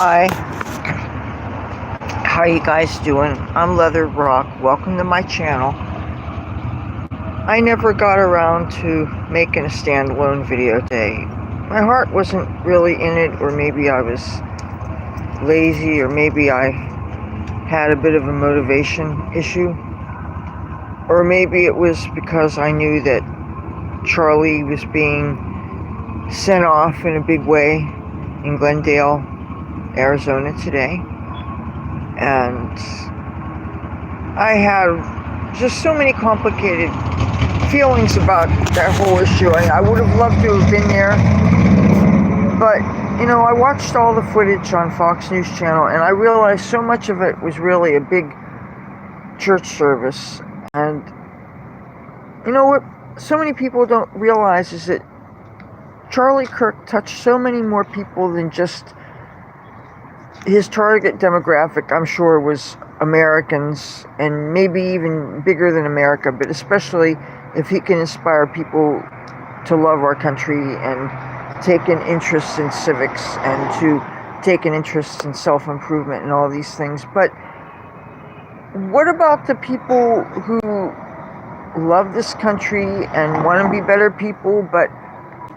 Hi, how you guys doing? I'm Leathur Rokk. Welcome to my channel. I never got around to making a standalone video today. My heart wasn't really in it, or maybe I was lazy, or maybe I had a bit of a motivation issue, or maybe it was because I knew that Charlie was being sent off in a big way in Glendale, Arizona today, and I had just so many complicated feelings about that whole issue. I would have loved to have been there, but I watched all the footage on Fox News Channel, and I realized so much of it was really a big church service. And what so many people don't realize is that Charlie Kirk touched so many more people than just his target demographic. I'm sure was Americans, and maybe even bigger than America, but especially if he can inspire people to love our country and take an interest in civics and to take an interest in self-improvement and all these things. But what about the people who love this country and want to be better people, but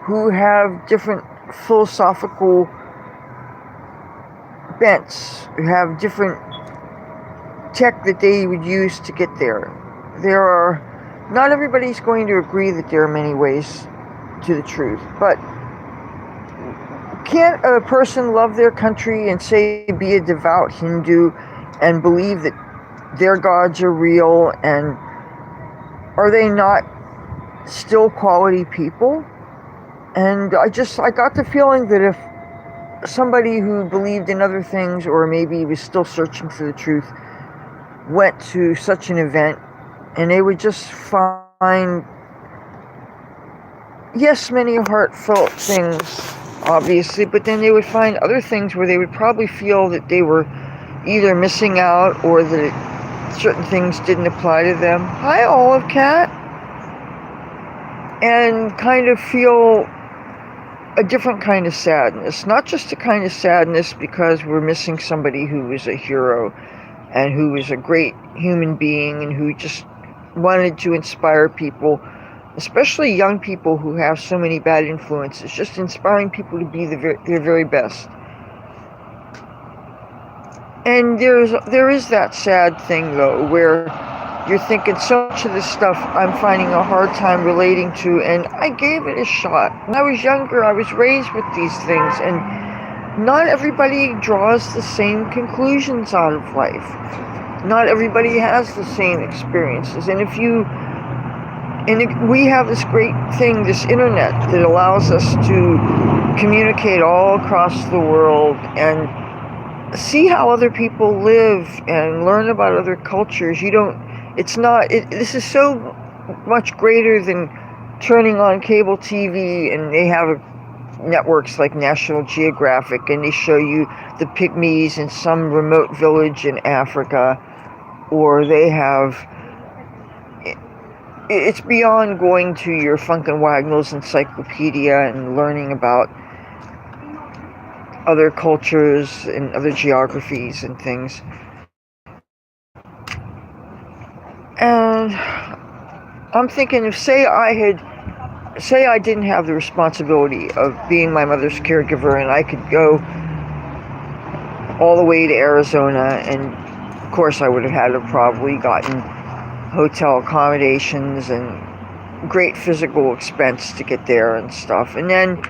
who have different philosophical bents, who have different tech that they would use to get there? Not everybody's going to agree that there are many ways to the truth, but can't a person love their country and say be a devout Hindu and believe that their gods are real, and are they not still quality people? And I got the feeling that if somebody who believed in other things, or maybe was still searching for the truth, went to such an event, and they would just find, yes, many heartfelt things, obviously, but then they would find other things where they would probably feel that they were either missing out, or that certain things didn't apply to them. Hi, Olive Cat. And kind of feel a different kind of sadness, not just a kind of sadness because we're missing somebody who was a hero and who was a great human being and who just wanted to inspire people, especially young people who have so many bad influences, just inspiring people to be their very best. And there is that sad thing, though, where you're thinking so much of this stuff I'm finding a hard time relating to, and I gave it a shot. When I was younger, I was raised with these things, and not everybody draws the same conclusions out of life. Not everybody has the same experiences, and we have this great thing, this internet, that allows us to communicate all across the world and see how other people live and learn about other cultures. This is so much greater than turning on cable TV, and they have networks like National Geographic, and they show you the pygmies in some remote village in Africa, or they have, it's beyond going to your Funkin' Wagnalls encyclopedia and learning about other cultures and other geographies and things. And I'm thinking, say I didn't have the responsibility of being my mother's caregiver, and I could go all the way to Arizona, and of course I would have had to probably gotten hotel accommodations and great physical expense to get there and stuff. And then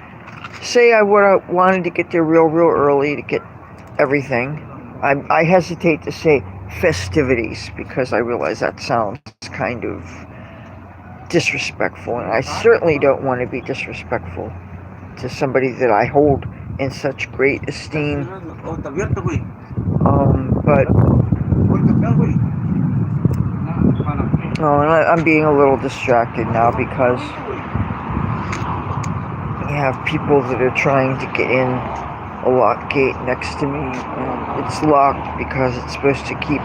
say I would have wanted to get there real early to get everything. I hesitate to say festivities because I realize that sounds kind of disrespectful, and I certainly don't want to be disrespectful to somebody that I hold in such great esteem. But and I'm being a little distracted now because I have people that are trying to get in a locked gate next to me, and it's locked because it's supposed to keep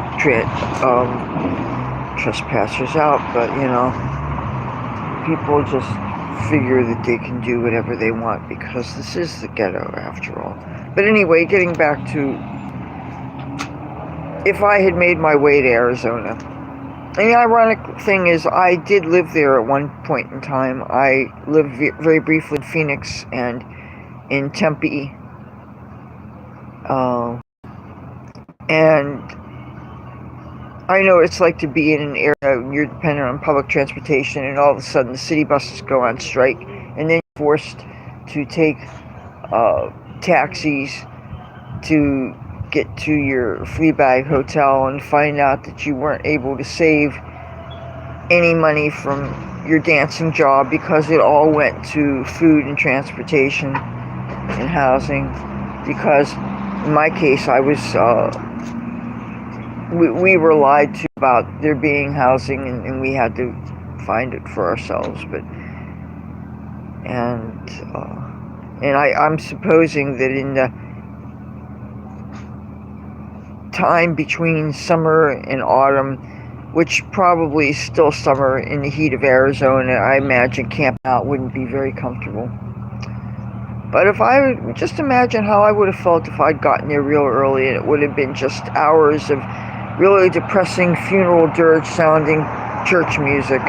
trespassers out, but people just figure that they can do whatever they want because this is the ghetto after all. But anyway, getting back to if I had made my way to Arizona. And the ironic thing is I did live there at one point in time. I lived very briefly in Phoenix and in Tempe. And I know it's like to be in an area you're dependent on public transportation and all of a sudden the city buses go on strike and then you're forced to take taxis to get to your Fleabag hotel and find out that you weren't able to save any money from your dancing job because it all went to food and transportation and housing. Because in my case, I was we were lied to about there being housing, and we had to find it for ourselves. But I'm supposing that in the time between summer and autumn, which probably is still summer in the heat of Arizona, I imagine camping out wouldn't be very comfortable. But if I would just imagine how I would have felt if I'd gotten there real early and it would have been just hours of really depressing funeral dirge sounding church music.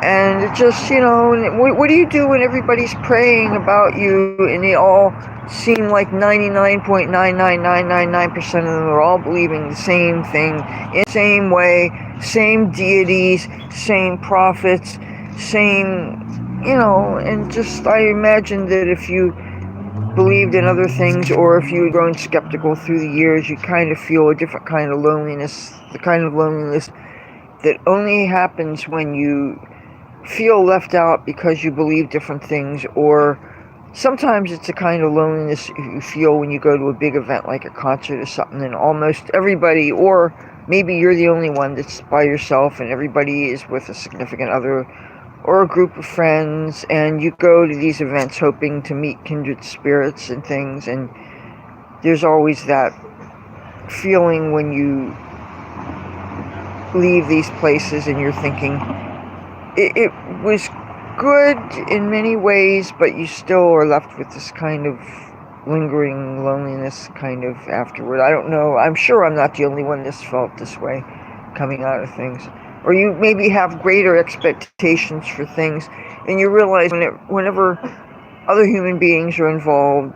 And it just, what do you do when everybody's praying about you and they all seem like 99.99999% of them are all believing the same thing, in the same way, same deities, same prophets, same, and just I imagine that if you believed in other things or if you had grown skeptical through the years, you kind of feel a different kind of loneliness, the kind of loneliness that only happens when you feel left out because you believe different things, or sometimes it's a kind of loneliness you feel when you go to a big event like a concert or something and almost everybody, or maybe you're the only one that's by yourself and everybody is with a significant other or a group of friends, and you go to these events hoping to meet kindred spirits and things, and there's always that feeling when you leave these places and you're thinking it was good in many ways, but you still are left with this kind of lingering loneliness kind of afterward. I don't know. I'm sure I'm not the only one that's felt this way coming out of things. Or you maybe have greater expectations for things, and you realize whenever other human beings are involved,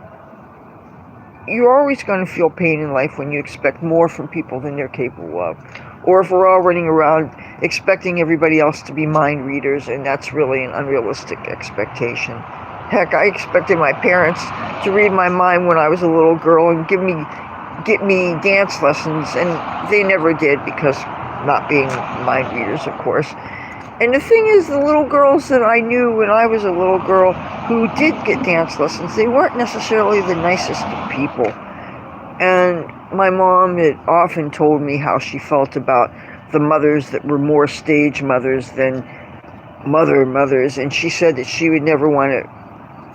you're always going to feel pain in life when you expect more from people than they're capable of. Or if we're all running around expecting everybody else to be mind readers, and that's really an unrealistic expectation. Heck, I expected my parents to read my mind when I was a little girl and get me dance lessons, and they never did because not being mind readers, of course. And the thing is, the little girls that I knew when I was a little girl who did get dance lessons, they weren't necessarily the nicest of people. And my mom had often told me how she felt about the mothers that were more stage mothers than mothers, and she said that she would never want to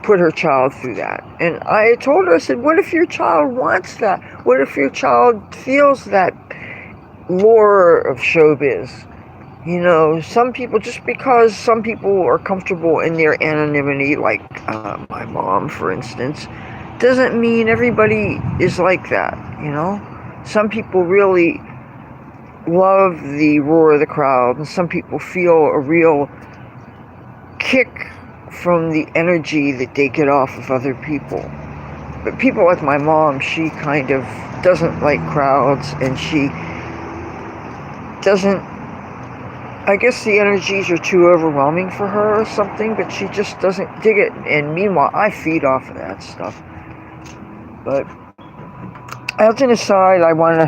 put her child through that. And I told her, I said, what if your child wants that? What if your child feels that lure of showbiz? Some people, just because some people are comfortable in their anonymity, like my mom, for instance, doesn't mean everybody is like that, Some people really love the roar of the crowd, and some people feel a real kick from the energy that they get off of other people. But people like my mom, she kind of doesn't like crowds, and she doesn't, I guess the energies are too overwhelming for her or something, but she just doesn't dig it. And meanwhile, I feed off of that stuff. But as an aside, I want to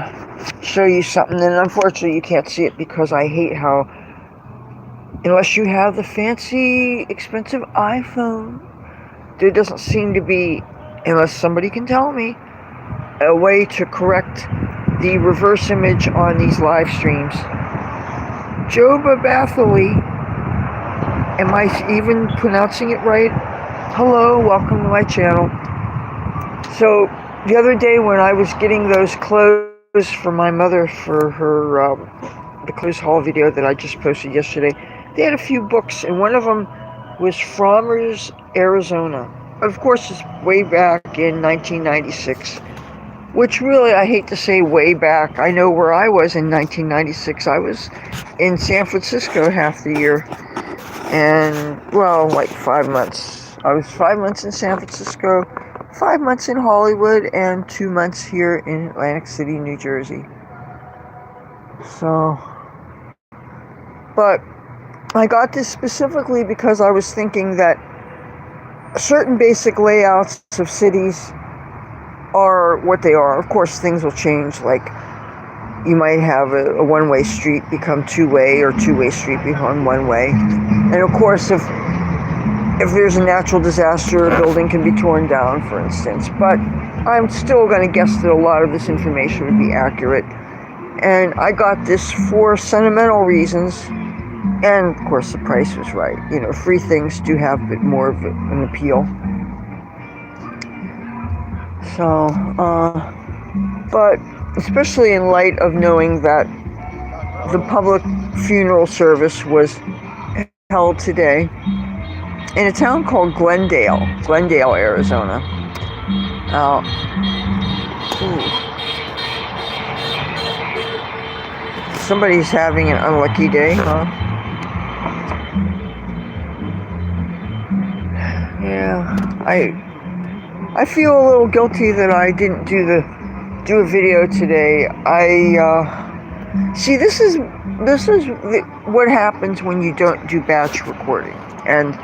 show you something, and unfortunately you can't see it because I hate how, unless you have the fancy, expensive iPhone, there doesn't seem to be, unless somebody can tell me, a way to correct the reverse image on these live streams. Joba Bathley, am I even pronouncing it right? Hello, welcome to my channel. So the other day when I was getting those clothes for my mother for her the clothes haul video that I just posted yesterday, they had a few books, and one of them was Frommer's, Arizona. Of course, it's way back in 1996, which really, I hate to say way back. I know where I was in 1996. I was in San Francisco half the year, and, well, like 5 months. I was 5 months in San Francisco, 5 months in Hollywood, and 2 months here in Atlantic City, New Jersey. So, but I got this specifically because I was thinking that certain basic layouts of cities are what they are. Of course, things will change, like you might have a one-way street become two-way, or two-way street become one-way. And of course, if there's a natural disaster, a building can be torn down, for instance. But I'm still going to guess that a lot of this information would be accurate. And I got this for sentimental reasons. And of course, the price was right. You know, free things do have a bit more of an appeal. So, but especially in light of knowing that the public funeral service was held today in a town called Glendale, Arizona. Somebody's having an unlucky day, huh? Yeah, I feel a little guilty that I didn't do a video today. See, this is what happens when you don't do batch recording. And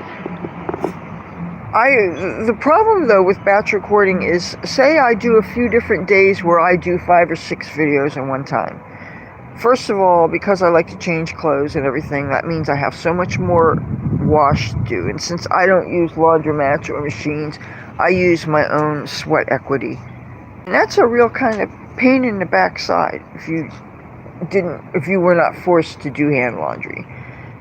the problem though with batch recording is, say I do a few different days where I do 5 or 6 videos in one time. First of all, because I like to change clothes and everything, that means I have so much more wash to do. And since I don't use laundromats or machines, I use my own sweat equity. And that's a real kind of pain in the backside if you were not forced to do hand laundry.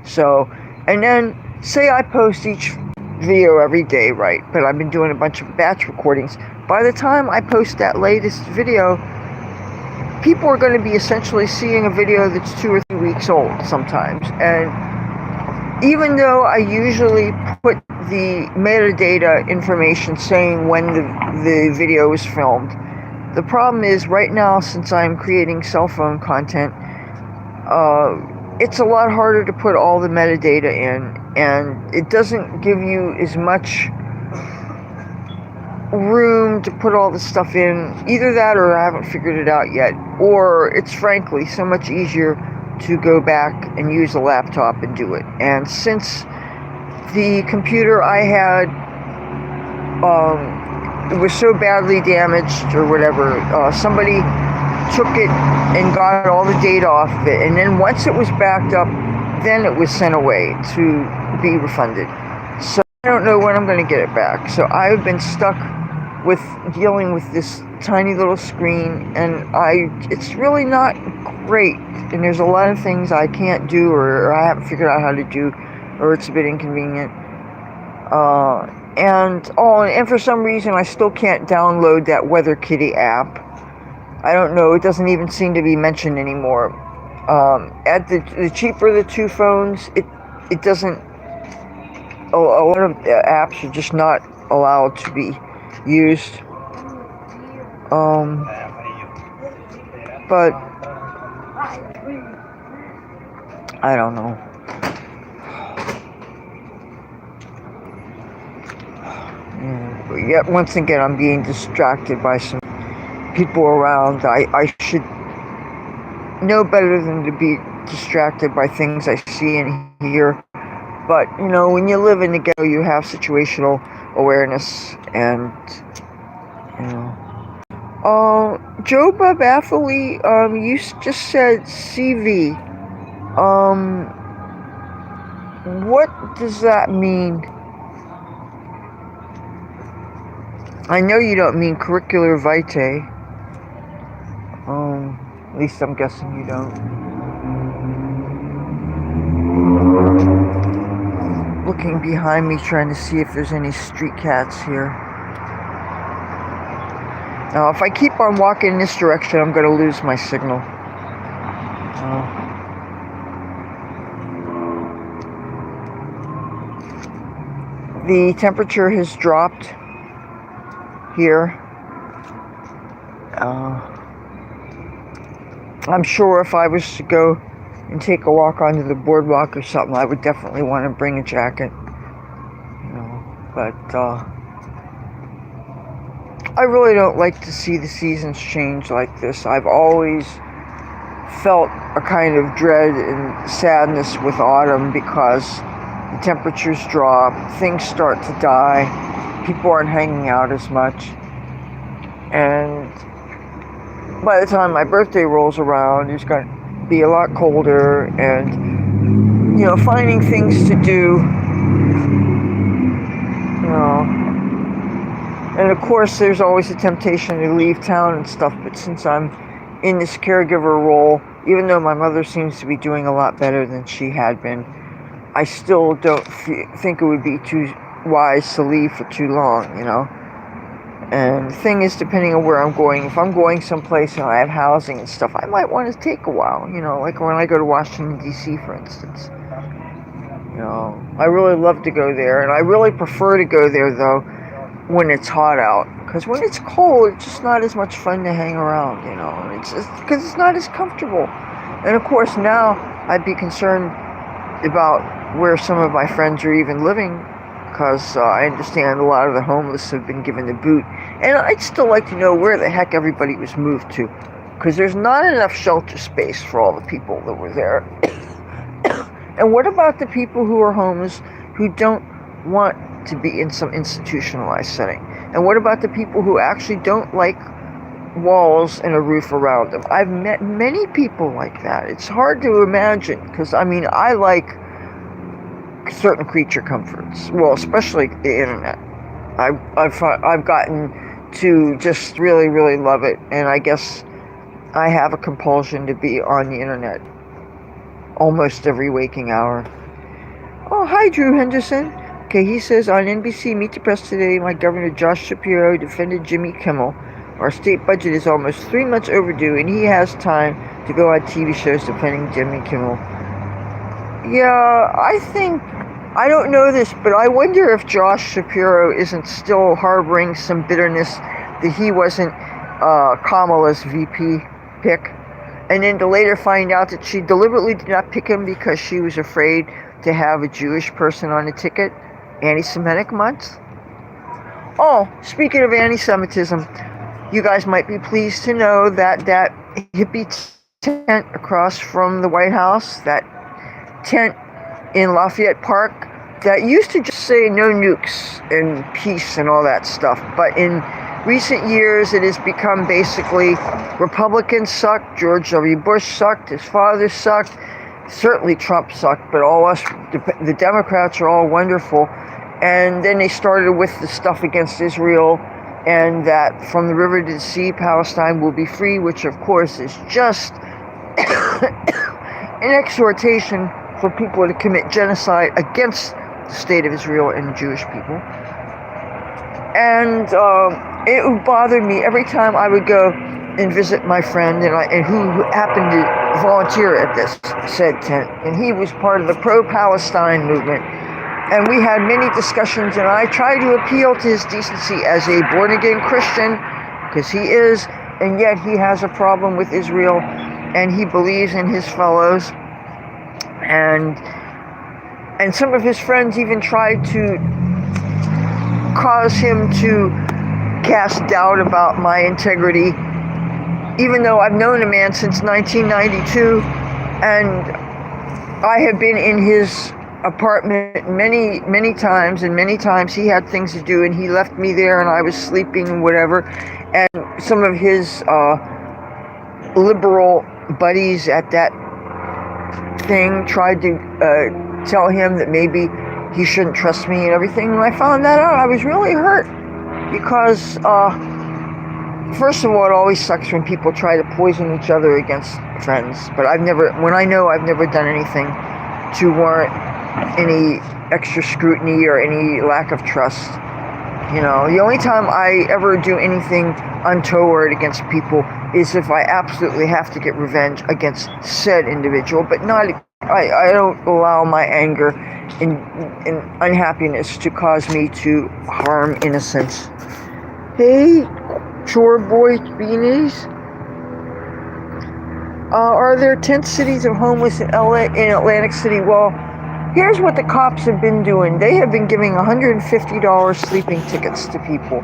So, and then say I post each video every day, right? But I've been doing a bunch of batch recordings. By the time I post that latest video, people are going to be essentially seeing a video that's 2 or 3 weeks old sometimes. And even though I usually put the metadata information saying when the video was filmed, the problem is right now, since I'm creating cell phone content, it's a lot harder to put all the metadata in, and it doesn't give you as much room to put all the stuff in. Either that, or I haven't figured it out yet, or it's frankly so much easier to go back and use a laptop and do it. And since the computer I had it was so badly damaged or whatever, somebody took it and got all the data off of it, and then once it was backed up, then it was sent away to be refunded. So I don't know when I'm going to get it back. So I've been stuck with dealing with this tiny little screen, and it's really not great, and there's a lot of things I can't do, or I haven't figured out how to do, or it's a bit inconvenient. And for some reason I still can't download that Weather Kitty app. I don't know, it doesn't even seem to be mentioned anymore. At the cheaper the 2 phones, it doesn't, a lot of apps are just not allowed to be used. But I don't know. But yet once again, I'm being distracted by some people around. I should know better than to be distracted by things I see and hear. But, you know, when you live in the ghetto, you have situational awareness, and, you know. Joe Bob Atherley, you just said CV. What does that mean? I know you don't mean curricular vitae. At least I'm guessing you don't. Looking behind me, trying to see if there's any street cats here. Now, if I keep on walking in this direction, I'm going to lose my signal. The temperature has dropped here. I'm sure if I was to go and take a walk onto the boardwalk or something, I would definitely want to bring a jacket. But I really don't like to see the seasons change like this. I've always felt a kind of dread and sadness with autumn because the temperatures drop, things start to die, people aren't hanging out as much, and by the time my birthday rolls around, it's going to be a lot colder, and finding things to do, and of course there's always a temptation to leave town and stuff, but since I'm in this caregiver role, even though my mother seems to be doing a lot better than she had been, I still don't think it would be too wise to leave for too long, And the thing is, depending on where I'm going, if I'm going someplace and I have housing and stuff, I might want to take a while, like when I go to Washington, D.C., for instance. I really love to go there, and I really prefer to go there, though, when it's hot out. Because when it's cold, it's just not as much fun to hang around, It's just because it's not as comfortable. And of course, now I'd be concerned about where some of my friends are even living, because I understand a lot of the homeless have been given the boot. And I'd still like to know where the heck everybody was moved to, because there's not enough shelter space for all the people that were there. And what about the people who are homeless who don't want to be in some institutionalized setting? And what about the people who actually don't like walls and a roof around them? I've met many people like that. It's hard to imagine, because I like certain creature comforts. Well, especially the internet. I've gotten to just really, really love it, and I guess I have a compulsion to be on the internet almost every waking hour. Oh, hi, Drew Henderson. Okay, he says, on NBC Meet the Press today, my Governor Josh Shapiro defended Jimmy Kimmel. Our state budget is almost 3 months overdue, and he has time to go on TV shows defending Jimmy Kimmel. Yeah, I don't know this, but I wonder if Josh Shapiro isn't still harboring some bitterness that he wasn't Kamala's VP pick, and then to later find out that she deliberately did not pick him because she was afraid to have a Jewish person on the ticket. Anti-Semitic month? Oh, speaking of anti-Semitism, you guys might be pleased to know that that hippie tent across from the White House, that tent in Lafayette Park, that used to just say no nukes and peace and all that stuff, but in recent years it has become basically Republicans sucked, George W. Bush sucked, his father sucked, certainly Trump sucked, but all us, the Democrats, are all wonderful. And then they started with the stuff against Israel, and that from the river to the sea, Palestine will be free, which of course is just an exhortation for people to commit genocide against the state of Israel and the Jewish people. And it would bother me every time I would go and visit my friend, and who happened to volunteer at this said tent, and he was part of the pro-Palestine movement. And we had many discussions, and I tried to appeal to his decency as a born-again Christian, because he is, and yet he has a problem with Israel, and he believes in his fellows. And some of his friends even tried to cause him to cast doubt about my integrity, even though I've known the man since 1992, and I have been in his apartment many times, and many times he had things to do and he left me there and I was sleeping and whatever, and some of his liberal buddies at that thing tried to tell him that maybe he shouldn't trust me and everything. When I found that out, I was really hurt, because first of all, it always sucks when people try to poison each other against friends, but I've never done anything to warrant any extra scrutiny or any lack of trust. The only time I ever do anything untoward against people is if I absolutely have to get revenge against said individual, but not I don't allow my anger and unhappiness to cause me to harm innocents. Hey, chore boy beanies. Are there tent cities of homeless in LA, in Atlantic City? Well, here's what the cops have been doing. They have been giving $150 sleeping tickets to people.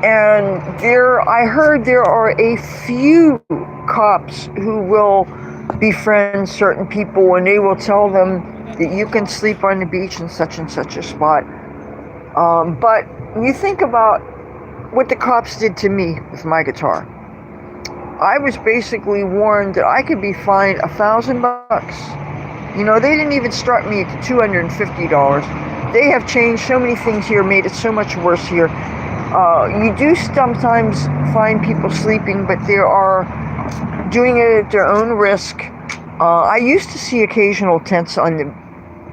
And I heard there are a few cops who will befriend certain people, and they will tell them that you can sleep on the beach in such and such a spot. But you think about what the cops did to me with my guitar. I was basically warned that I could be fined $1,000. You know, they didn't even start me at the $250. They have changed so many things here, made it so much worse here. You do sometimes find people sleeping, but they are doing it at their own risk. I used to see occasional tents on the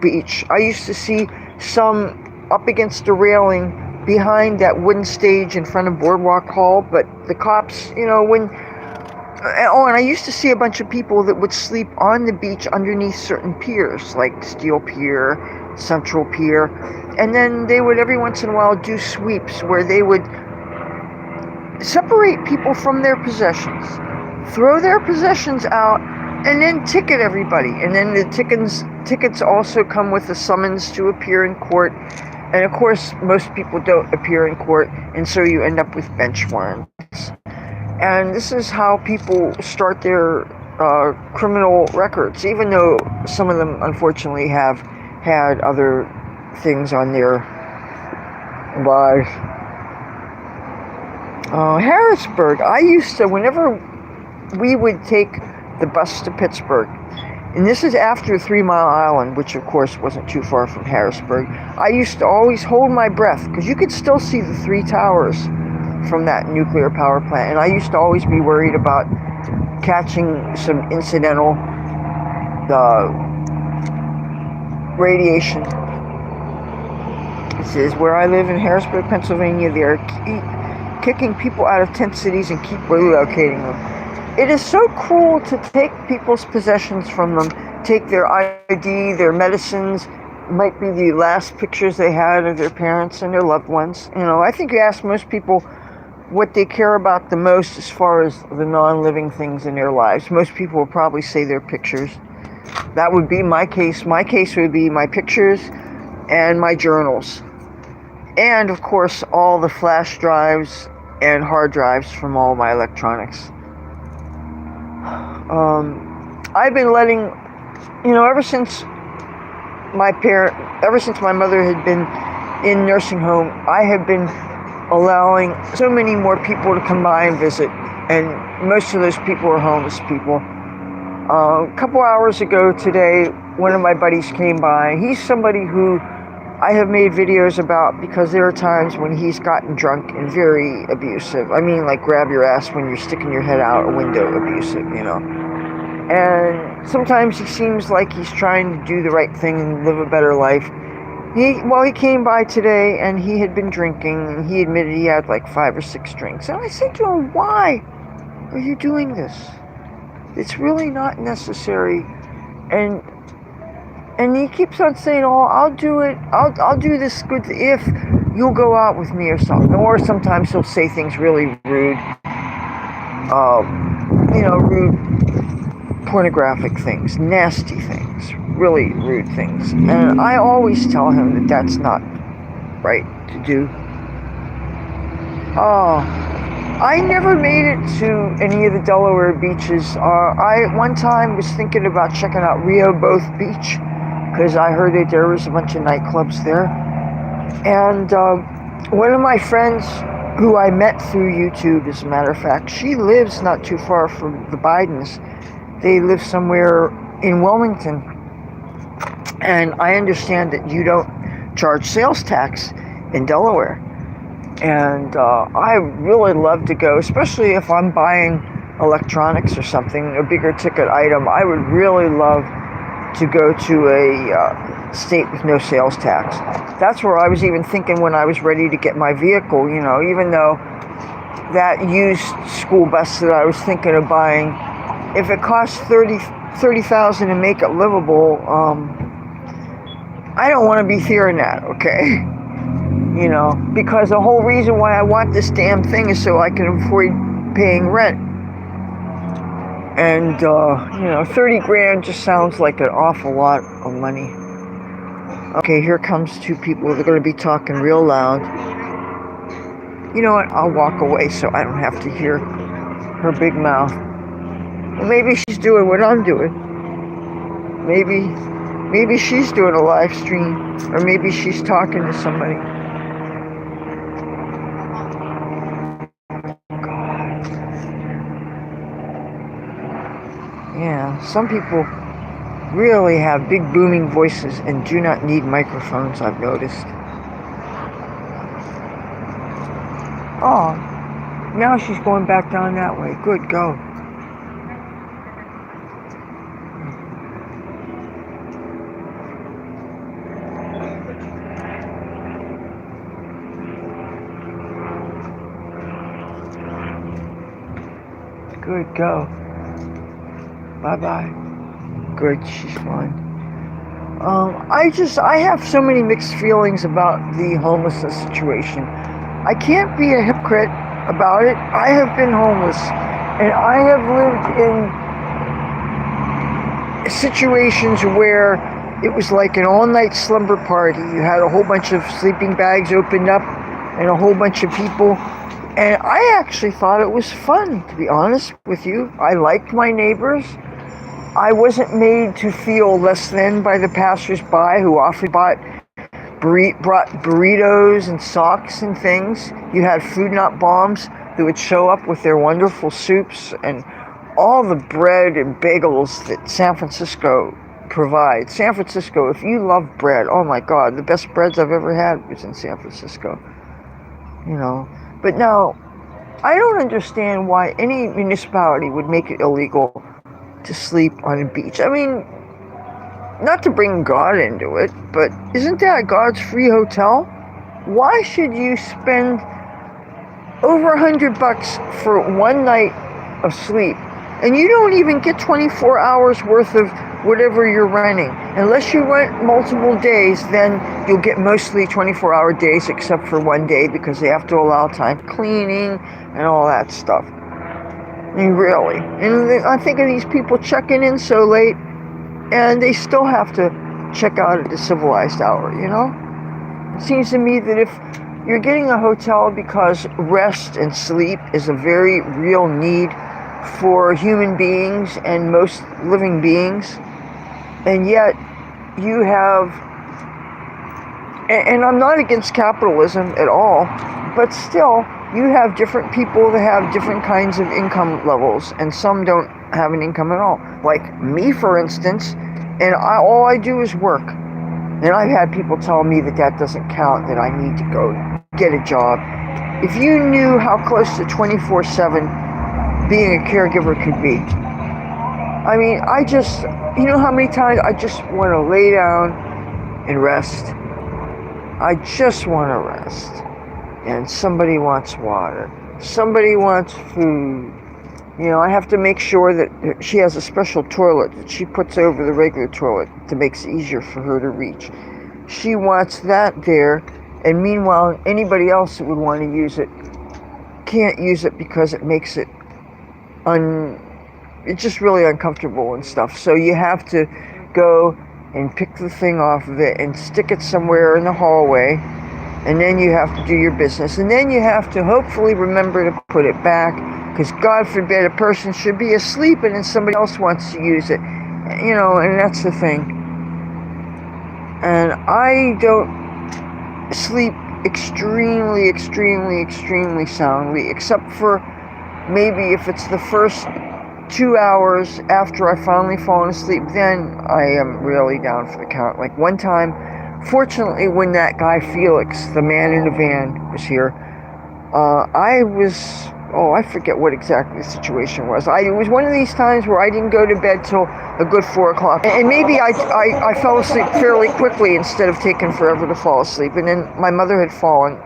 beach. I used to see some up against the railing behind that wooden stage in front of Boardwalk Hall, but the cops, you know, and I used to see a bunch of people that would sleep on the beach underneath certain piers, like Steel Pier, Central Pier, and then they would every once in a while do sweeps where they would separate people from their possessions, throw their possessions out, and then ticket everybody. And then the tickets also come with a summons to appear in court. And of course, most people don't appear in court, and so you end up with bench warrants. And this is how people start their criminal records, even though some of them unfortunately have had other things on their lives. Harrisburg, I used to, whenever we would take the bus to Pittsburgh, and this is after 3 Mile Island, which of course wasn't too far from Harrisburg, I used to always hold my breath, because you could still see the 3 towers from that nuclear power plant, and I used to always be worried about catching some incidental radiation. It says, where I live in Harrisburg, Pennsylvania, they are kicking people out of tent cities and keep relocating them. It is so cruel to take people's possessions from them, take their ID, their medicines, might be the last pictures they had of their parents and their loved ones. You know, I think you ask most people what they care about the most as far as the non-living things in their lives. Most people will probably say their pictures. That would be my case. My case would be my pictures and my journals. And of course, all the flash drives and hard drives from all my electronics. I've been letting, you know, ever since my mother had been in nursing home, I have been allowing so many more people to come by and visit, and most of those people are homeless people. A couple hours ago today, one of my buddies came by. He's somebody who I have made videos about because there are times when he's gotten drunk and very abusive. I mean, like grab your ass when you're sticking your head out a window abusive, you know. And sometimes he seems like he's trying to do the right thing and live a better life. He came by today and he had been drinking, and he admitted he had like 5 or 6 drinks. And I said to him, why are you doing this? It's really not necessary. And he keeps on saying, oh, I'll do it. I'll do this good if you'll go out with me or something. Or sometimes he'll say things really rude, rude pornographic things, nasty things, really rude things. And I always tell him that that's not right to do. I never made it to any of the Delaware beaches. I one time was thinking about checking out Rehoboth Beach, because I heard that there was a bunch of nightclubs there. And one of my friends, who I met through YouTube, as a matter of fact, she lives not too far from the Bidens. They live somewhere in Wilmington. And I understand that you don't charge sales tax in Delaware. And I really love to go, especially if I'm buying electronics or something, a bigger ticket item. I would really love to go to a state with no sales tax. That's where I was even thinking when I was ready to get my vehicle, you know, even though that used school bus that I was thinking of buying, if it costs 30,000 and make it livable, I don't want to be fearing that, okay? You know, because the whole reason why I want this damn thing is so I can avoid paying rent. And, you know, 30 grand just sounds like an awful lot of money. Okay, here comes two people. They're going to be talking real loud. You know what? I'll walk away so I don't have to hear her big mouth. Well, maybe she's doing what I'm doing. Maybe she's doing a live stream, or maybe she's talking to somebody. God. Yeah, some people really have big booming voices and do not need microphones, I've noticed. Oh, now she's going back down that way. Good, go. Good, go. Bye-bye. Good, she's fine. I have so many mixed feelings about the homelessness situation. I can't be a hypocrite about it. I have been homeless, and I have lived in situations where it was like an all-night slumber party. You had a whole bunch of sleeping bags opened up and a whole bunch of people. And I actually thought it was fun, to be honest with you. I liked my neighbors. I wasn't made to feel less than by the passersby who often brought burritos and socks and things. You had Food Not Bombs that would show up with their wonderful soups and all the bread and bagels that San Francisco provides. San Francisco, if you love bread, oh my God, the best breads I've ever had was in San Francisco. You know, but now I don't understand why any municipality would make it illegal to sleep on a beach. I mean, not to bring God into it, but isn't that God's free hotel? Why should you spend over $100 for one night of sleep, and you don't even get 24 hours worth of whatever you're renting? Unless you rent multiple days, then you'll get mostly 24-hour days, except for one day, because they have to allow time for cleaning and all that stuff. I mean, really. And I think of these people checking in so late, and they still have to check out at a civilized hour, you know? It seems to me that if you're getting a hotel because rest and sleep is a very real need for human beings and most living beings, and yet you have, and I'm not against capitalism at all, but still, you have different people that have different kinds of income levels, and some don't have an income at all. Like me, for instance, and all I do is work. And I've had people tell me that that doesn't count, that I need to go get a job. If you knew how close to 24/7 being a caregiver could be. I mean, you know how many times I just want to lay down and rest. I just want to rest. And somebody wants water. Somebody wants food. You know, I have to make sure that she has a special toilet that she puts over the regular toilet that makes it easier for her to reach. She wants that there, and meanwhile, anybody else that would want to use it can't use it because it makes it it's just really uncomfortable and stuff. So you have to go and pick the thing off of it and stick it somewhere in the hallway. And then you have to do your business. And then you have to hopefully remember to put it back, because God forbid a person should be asleep and then somebody else wants to use it. You know, and that's the thing. And I don't sleep extremely, extremely, extremely soundly, except for maybe if it's the first 2 hours after I finally fallen asleep, then I am really down for the count. Like one time, fortunately, when that guy Felix, the man in the van, was here, I forget what exactly the situation was. It was one of these times where I didn't go to bed till a good 4 o'clock. And maybe I fell asleep fairly quickly instead of taking forever to fall asleep. And then my mother had fallen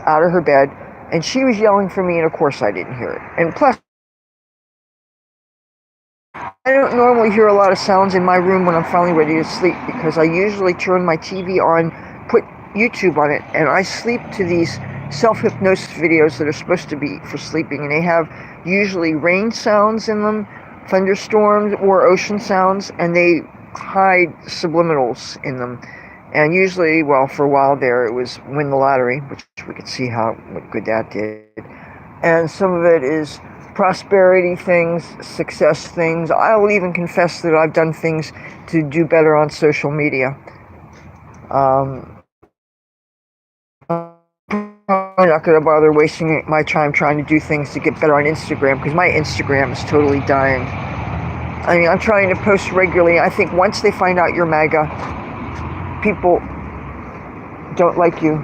out of her bed, and she was yelling for me, and of course I didn't hear it. And plus, I don't normally hear a lot of sounds in my room when I'm finally ready to sleep because I usually turn my TV on, put YouTube on it, and I sleep to these self-hypnosis videos that are supposed to be for sleeping, and they have usually rain sounds in them, thunderstorms, or ocean sounds, and they hide subliminals in them. And usually, well, for a while there, it was win the lottery, which we could see what good that did. And some of it is prosperity things, success things. I'll even confess that I've done things to do better on social media. I'm not going to bother wasting my time trying to do things to get better on Instagram because my Instagram is totally dying. I mean, I'm trying to post regularly. I think once they find out you're MAGA, people don't like you.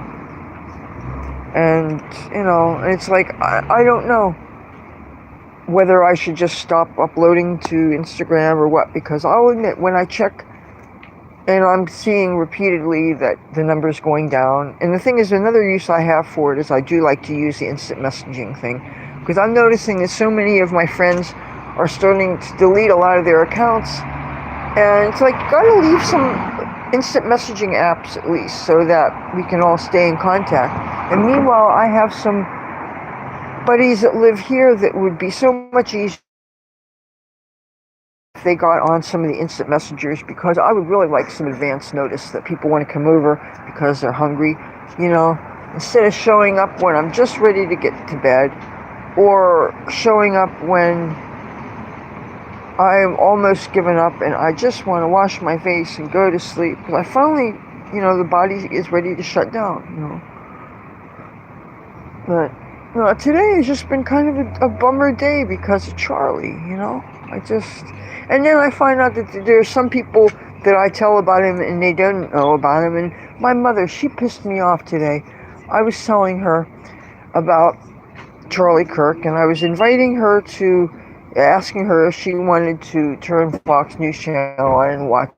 And, you know, it's like, I don't know whether I should just stop uploading to Instagram or what, because I'll admit when I check and I'm seeing repeatedly that the number's going down. And the thing is, another use I have for it is I do like to use the instant messaging thing, because I'm noticing that so many of my friends are starting to delete a lot of their accounts, and it's like, you gotta leave some instant messaging apps at least so that we can all stay in contact. And meanwhile, I have some buddies that live here that would be so much easier if they got on some of the instant messengers, because I would really like some advance notice that people want to come over because they're hungry, you know, instead of showing up when I'm just ready to get to bed, or showing up when I'm almost given up and I just want to wash my face and go to sleep, because I finally, you know, the body is ready to shut down, you know. But today has just been kind of a bummer day because of Charlie, you know. And then I find out that there's some people that I tell about him and they don't know about him. And my mother, she pissed me off today. I was telling her about Charlie Kirk, and I was inviting her to, asking her if she wanted to turn Fox News Channel on and watch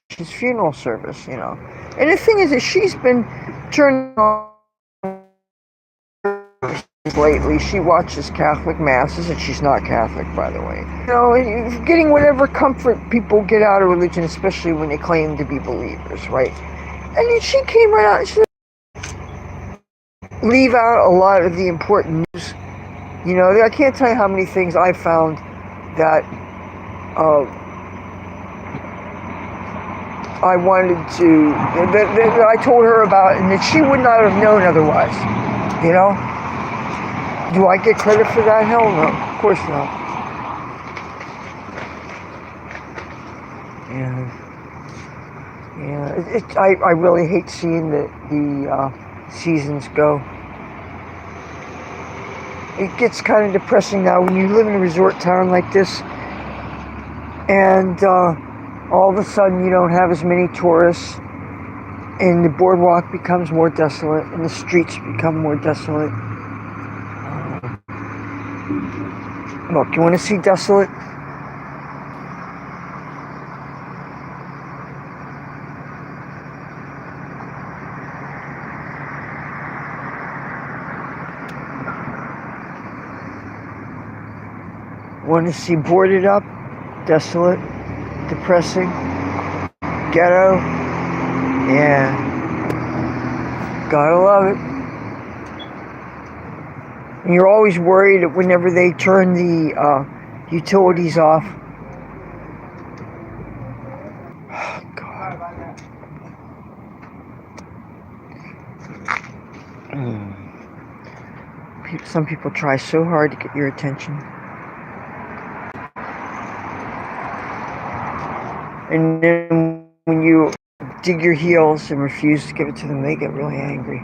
his funeral service, you know. And the thing is that she's been turning on lately. She watches Catholic masses, and she's not Catholic, by the way. You know, getting whatever comfort people get out of religion, especially when they claim to be believers, right? And then she came right out and she leave out a lot of the important news. You know, I can't tell you how many things I found that I wanted to, that I told her about, and that she would not have known otherwise, you know? Do I get credit for that? Hell no. Of course not. Yeah. I really hate seeing the seasons go. It gets kind of depressing now when you live in a resort town like this, and all of a sudden you don't have as many tourists, and the boardwalk becomes more desolate, and the streets become more desolate. Look, you want to see desolate? Want to see boarded up, desolate, depressing, ghetto? Yeah. Gotta love it. And you're always worried that whenever they turn the utilities off. Oh, God. Some people try so hard to get your attention. And then when you dig your heels and refuse to give it to them, they get really angry.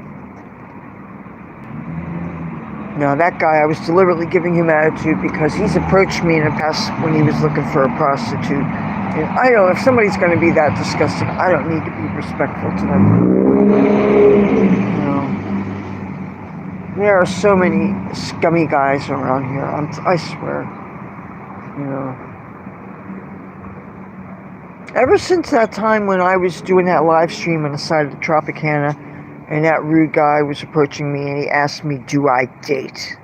Now, that guy, I was deliberately giving him attitude because he's approached me in the past when he was looking for a prostitute. And I know if somebody's going to be that disgusting, I don't need to be respectful to them. You know, there are so many scummy guys around here. I swear. You know. Ever since that time when I was doing that live stream on the side of the Tropicana, and that rude guy was approaching me and he asked me, do I date?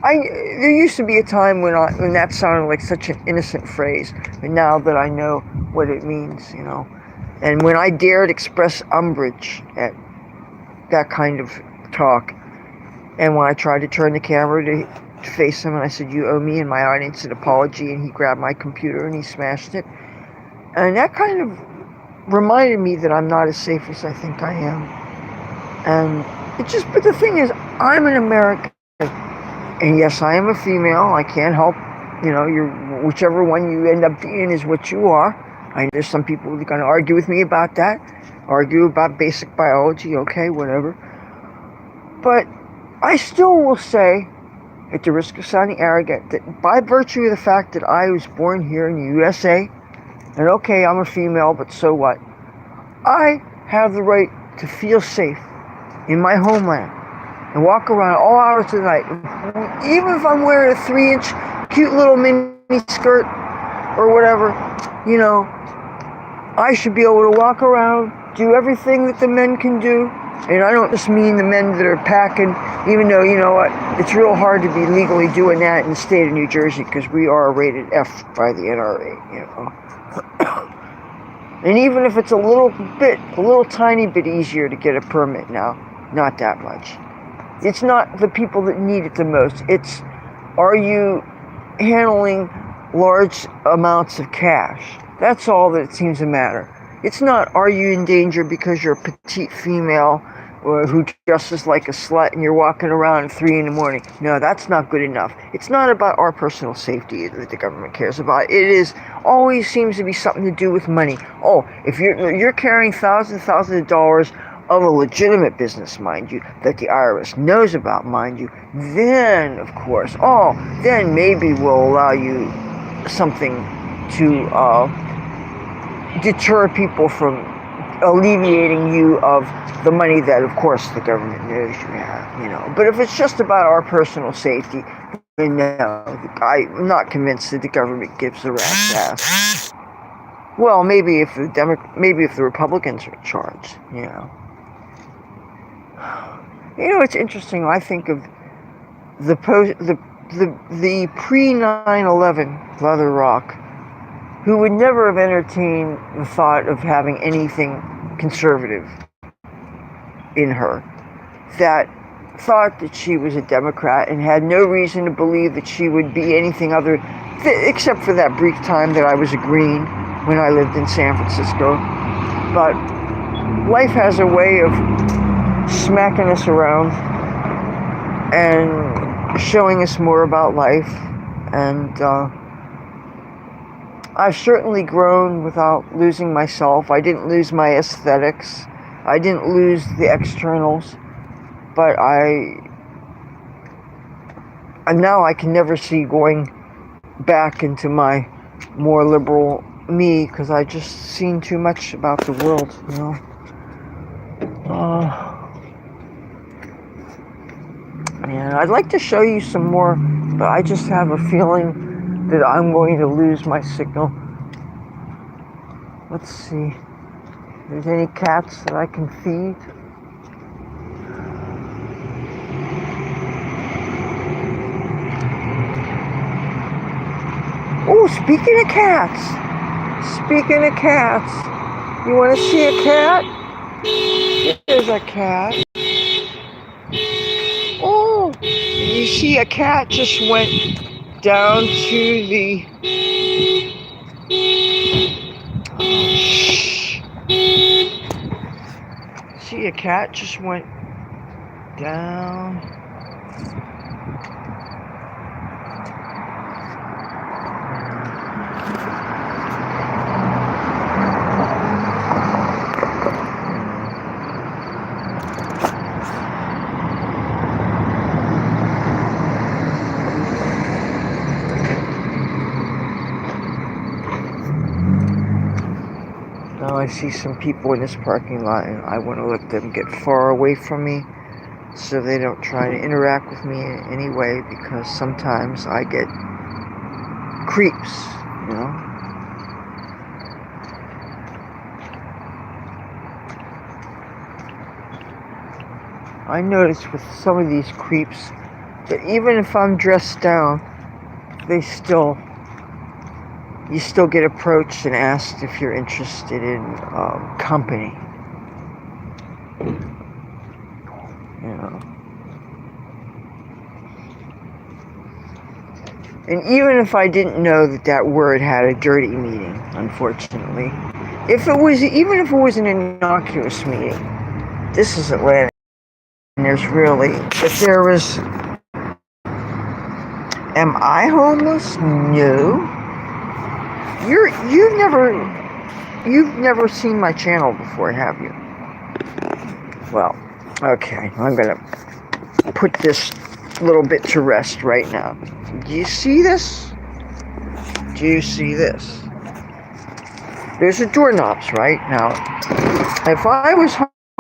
There used to be a time when that sounded like such an innocent phrase, but now that I know what it means, and when I dared express umbrage at that kind of talk, and when I tried to turn the camera to face him and I said, "You owe me and my audience an apology," and he grabbed my computer and he smashed it, and that kind of reminded me that I'm not as safe as I think I am. And but the thing is, I'm an American. And yes, I am a female. I can't help, you're whichever one you end up being is what you are. I know there's some people who are going to argue with me about that, argue about basic biology, okay, whatever. But I still will say, at the risk of sounding arrogant, that by virtue of the fact that I was born here in the USA, and okay, I'm a female, but so what? I have the right to feel safe in my homeland and walk around all hours of the night. Even if I'm wearing a 3-inch cute little mini skirt or whatever, I should be able to walk around, do everything that the men can do. And I don't just mean the men that are packing, even though, you know what, it's real hard to be legally doing that in the state of New Jersey because we are rated F by the NRA, And even if it's a little tiny bit easier to get a permit now, not that much. It's not the people that need it the most. It's, are you handling large amounts of cash? That's all that it seems to matter. It's not, are you in danger because you're a petite female or who dresses like a slut and you're walking around at 3 in the morning. No, that's not good enough. It's not about our personal safety that the government cares about. It always seems to be something to do with money. Oh, if you're carrying thousands of dollars of a legitimate business, mind you, that the IRS knows about, mind you, then, of course, then maybe we'll allow you something to deter people from alleviating you of the money that, of course, the government knows you have, But if it's just about our personal safety, then no, I'm not convinced that the government gives a rat's ass. Well, maybe if the Republicans are in charge, it's interesting. I think of the pre 9/11 Leathur Rokk, who would never have entertained the thought of having anything conservative in her, that thought that she was a Democrat and had no reason to believe that she would be anything other, except for that brief time that I was a Green when I lived in San Francisco. But life has a way of smacking us around and showing us more about life, and I've certainly grown without losing myself. I didn't lose my aesthetics. I didn't lose the externals, but now I can never see going back into my more liberal me, because I just seen too much about the world, And I'd like to show you some more, but I just have a feeling that I'm going to lose my signal. Let's see if there's any cats that I can feed. Oh, speaking of cats, you want to see a cat? There's a cat. Oh, you see a cat just went down to the... See, a cat just went down. Now I see some people in this parking lot, and I want to let them get far away from me so they don't try to interact with me in any way, because sometimes I get creeps, I notice with some of these creeps But even if I'm dressed down, you still get approached and asked if you're interested in company. You know. And even if I didn't know that word had a dirty meaning, unfortunately, even if it was an innocuous meaning, this is Atlanta, and if there was, am I homeless? No. You've never seen my channel before, have you? Well, okay, I'm gonna put this little bit to rest right now. Do you see this? Do you see this? There's the doorknobs right now. If I was